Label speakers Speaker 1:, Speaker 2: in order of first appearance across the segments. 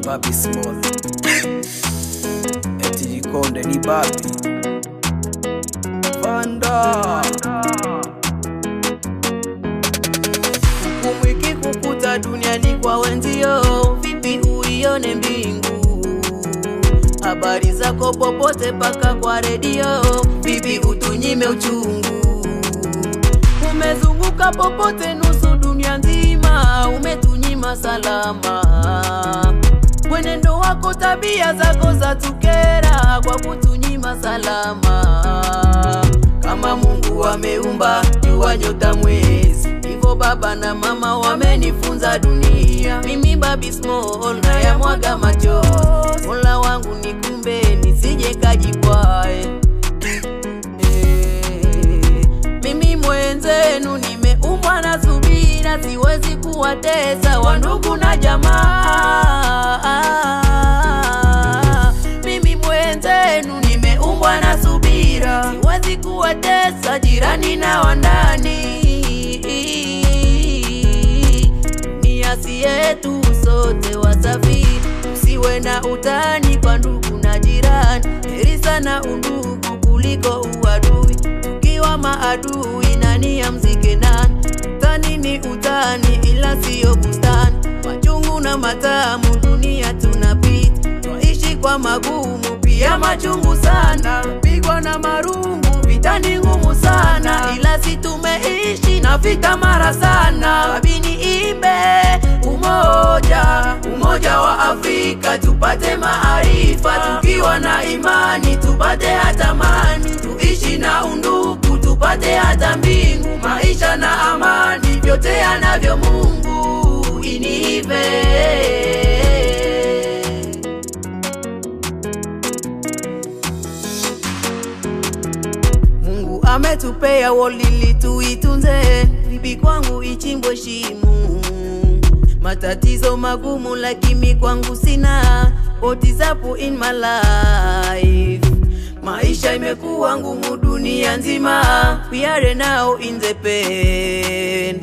Speaker 1: Babi Small eti Konde ni Babi Vanda.
Speaker 2: Hukumu ikikukuta duniani kwa wenzio, vipi uione mbingu? Habari zako popote paka kwa redio, vipi utunyime uchungu? Umezunguka popote nusu dunia nzima, umetunyima salama. Mwenendo wako tabia zako za tukera, kwa kutunyima salama. Kama Mungu ameumba jua nyota mwezi, hivyo baba na mama wamenifunza dunia. Mimi Babi Small na ya mwaga machozi, Mola wangu nikumbe nisije kajikwae. Mimi mwenzenu nimeumbwa na subira, siwezi kuwatesa wandugu na jamaa. Mimi mwenzenu nimeumbwa na subira, siwezi kuwatesa jirani na wandani. Niasi yetu sote wasafi, usiwe na utani kwa ndugu na jirani. Heri sana undugu kuliko uadui, tukiwa maadui nani amzike nani? Utani ni utani ila siyo bustani, machungu na matamu dunia tunapita. Twaishi kwa magumu pia machungu sana, pigwa na marungu vita ni ngumu sana, ila si tumeishi na vita mara sana. Babi niimbe umoja, umoja wa Afrika, tupate maarifa, tukiwa na imani tupate hata amani. Tuishi na undugu tupate hata mbingu, maisha na amani vyote anavyo Mungu. Inive Mungu ametupea wolili tuitunze, bibi kwangu ichimbwe shimu. Matatizo magumu lakini kwangu sina, what is up in my life? Maisha imekuwa ngumu dunia nzima, we are now in the pain.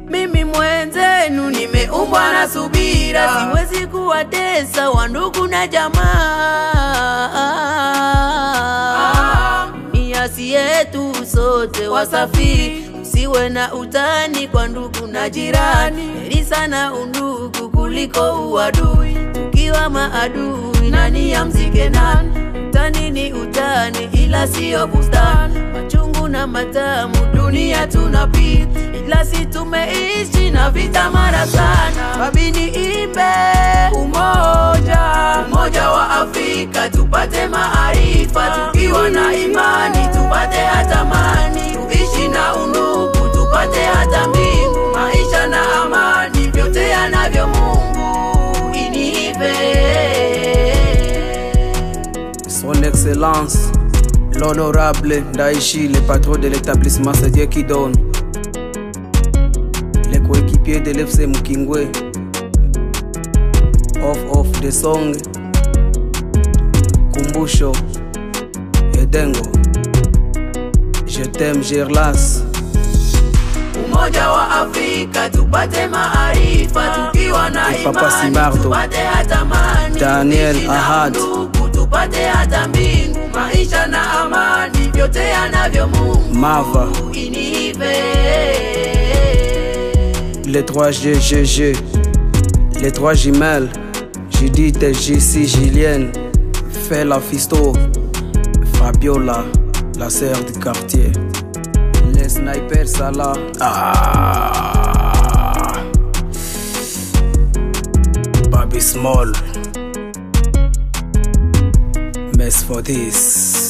Speaker 2: Mimi mwenzenu nimeumbwa na subira, siwezi kuwatesa wandugu na jamaa. Niasi yetu sote wasafi, usiwe na utani kwa ndugu na jirani. Heri sana undugu kuliko uadui, tukiwa maadui nani amzike nani? Utani ni utani ila siyo bustani, machungu na matamu dunia tunapita, ila si tumeishi na vita mara sana. Babi niimbe umoja, umoja wa Afrika, tupate maarifa, tukiwa na imani tupate hata amani. Tuishi na undugu tupate hata mbingu, maisha na amani vyote anavyo Mungu. Inive
Speaker 1: Son Excellence l'honorable Ndaishi, le patron de l'établissement c'est Dieu qui donne, le coéquipier de l'FC Mukingwe. Off the song Kumbusho Edengo, je t'aime Gerlas.
Speaker 2: Umoja wa Afrika tupate maarifa, tukiwa na imani tupate hata amani.
Speaker 1: Daniel Ahad,
Speaker 2: tupate hata mbingu, maisha na amani vyote anavyo Mungu.
Speaker 1: Mava,
Speaker 2: Inive
Speaker 1: les 3GGG, les 3 jumelles, Judith, JC, Julienne, Fela Fisto, Fabiola, la sœur du quartier, les snipers Salah. Babi Small, mess for this.